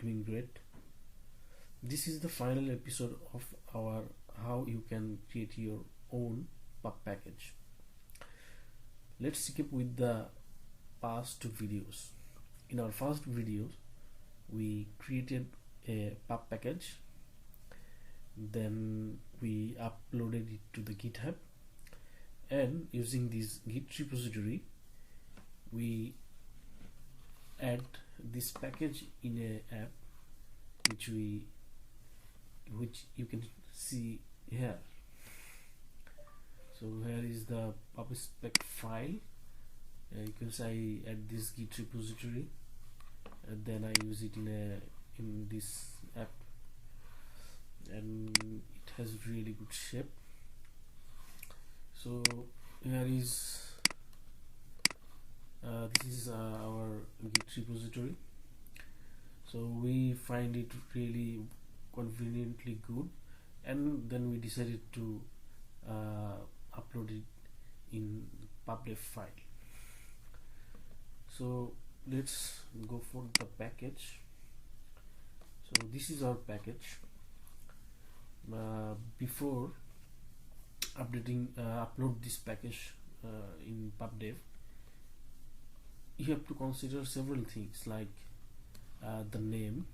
doing great. This is the final episode of our how you can create your own pub package. Let's skip with the past two videos. In our first videos, we created a pub package, then we uploaded it to the GitHub, and using this Git repository we add this package in a app which you can see here. So here is the pub spec file. You can say I add this Git repository and then I use it in this app, and it has really good shape. So here is this is our Git repository. So we find it really conveniently good, and then we decided to upload it in pub.dev file. So let's go for the package. So this is our package. Before upload this package in pub.dev, you have to consider several things like the name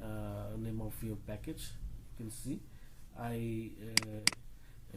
of your package. You can see I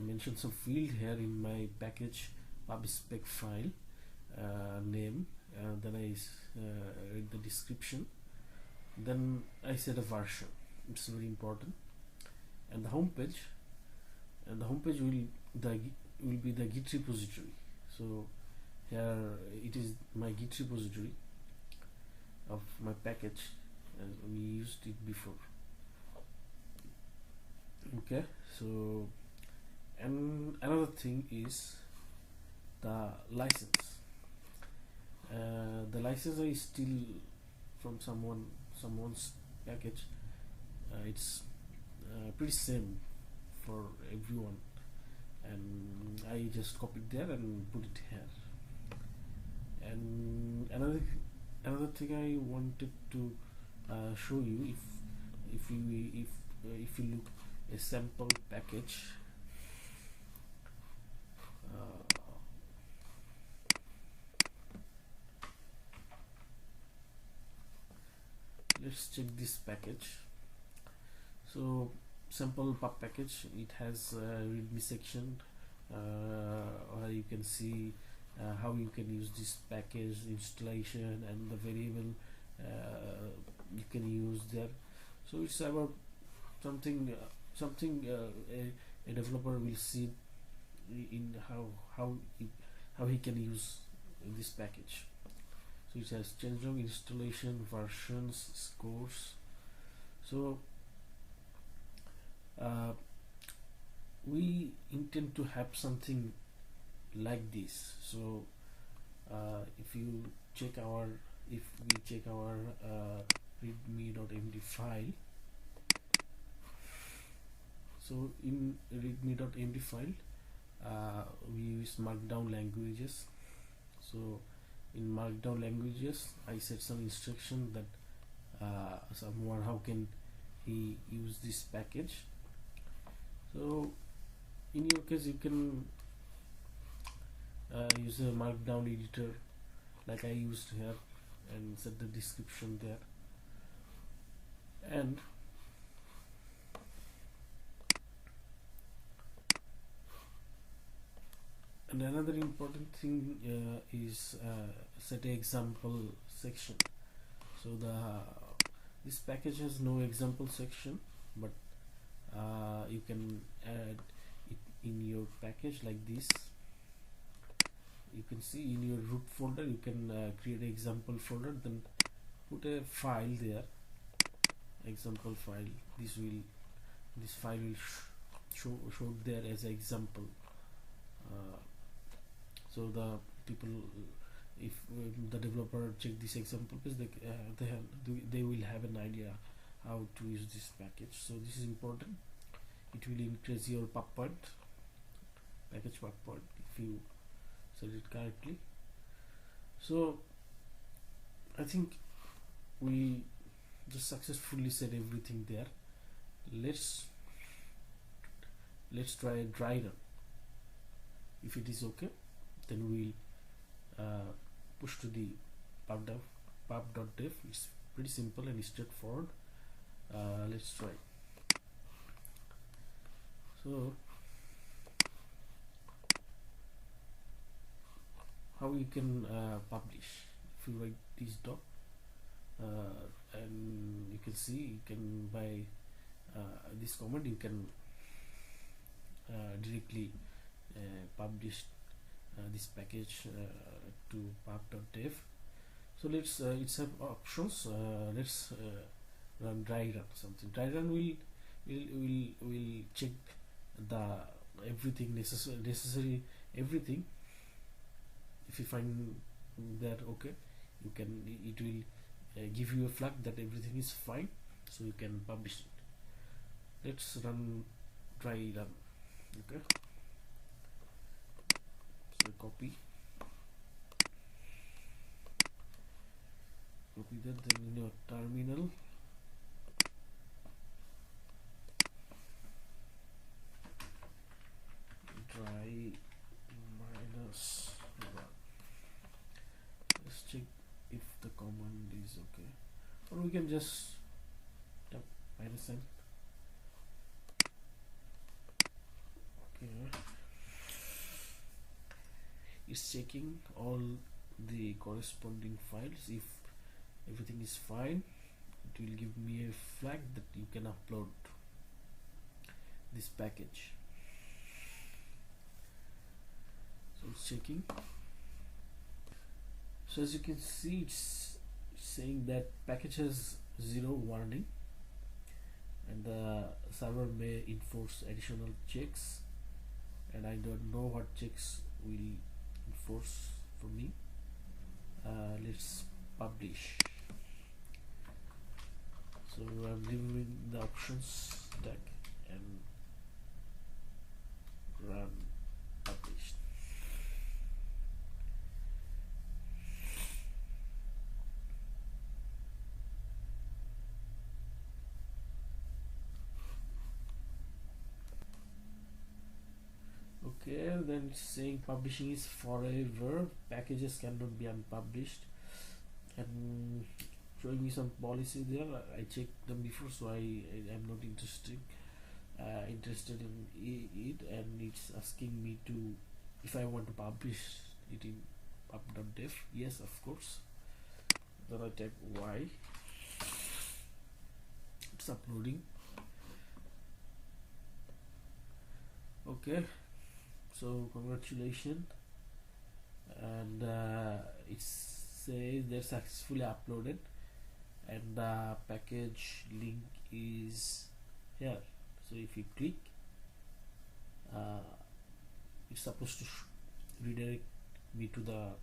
mentioned some field here in my package pub spec file name, then I read the description, then I set a version. It's very important, and the home page will be the Git repository. So here it is my Git repository of my package, and we used it before. Okay, so and another thing is the license. The license I steal from someone's package. It's pretty same for everyone, and I just copied there and put it here. And another thing I wanted to show you, if you look a sample package, let's check this package. So sample pub package, it has a readme section where you can see how you can use this package installation and the variable you can use there. So it's about something a developer will see in how he can use this package. So it has changelog, installation, versions, scores. So we intend to have something like this. So if we check our readme.md file, so in readme.md file we use markdown languages. So in markdown languages I set some instruction that someone how can he use this package. So in your case you can use a markdown editor like I used here and set the description there. And another important thing is set a example section. So this package has no example section, but you can add it in your package like this. You can see in your root folder you can create an example folder, then put a file there, example file. This file will show there as an example. So the people, if the developer check this example page, they will have an idea how to use this package. So this is important. It will increase your package pub point if you set it correctly. So I think we just successfully set everything there. Let's try a dry run. If it is okay, then we'll push to the pub.dev. It's pretty simple and straightforward. Let's try. So how you can publish? If you write this doc, and you can see, you can by this command you can directly publish this package to pub.dev. So let's it's have options. Let's run dry run. Something dry run will check the everything necessary everything. If you find that okay, you can, it will give you a flag that everything is fine, so you can publish it. Let's run dry run. Okay, so copy that, then in your terminal dry minus run. Let's check if the command is okay, or we can just type -n. Okay, it's checking all the corresponding files. If everything is fine, it will give me a flag that you can upload this package. So it's checking. So as you can see, it's saying that package has 0 warning, and the server may enforce additional checks, and I don't know what checks will enforce for me. Let's publish. So I'm removing the options tag and run published. Okay, then it's saying publishing is forever, packages cannot be unpublished, and showing me some policy there. I checked them before, so I am not interested in it, and it's asking me to, if I want to publish it in pub.dev. Yes, of course. Then I type Y. It's uploading. Okay, so congratulations, and it says they're successfully uploaded, and the package link is here. So if you click, it's supposed to redirect me to the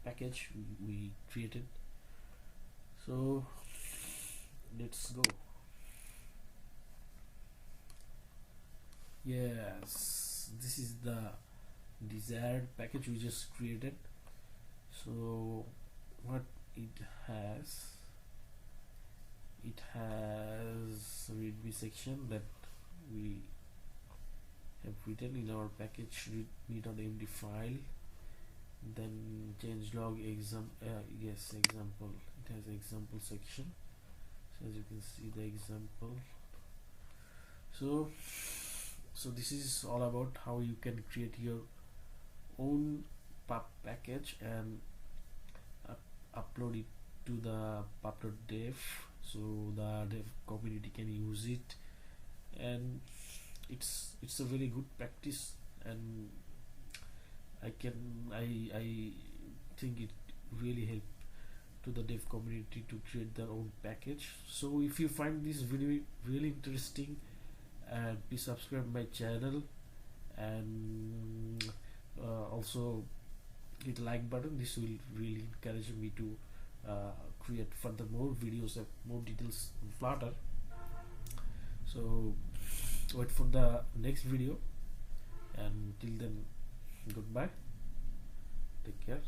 package we created. So let's go. Yes, this is the desired package we just created. So what it has readme section that we have written in our package readme.md file, then changelog example. It has example section. So as you can see, the example. So this is all about how you can create your own pub package and upload it to the pub.dev, so the dev community can use it, and it's a very good practice, and I think it really help to the dev community to create their own package. So if you find this video really interesting, and please subscribe my channel, and also hit like button. This will really encourage me to create further more videos and more details on Flutter. So wait for the next video, and till then, goodbye, take care.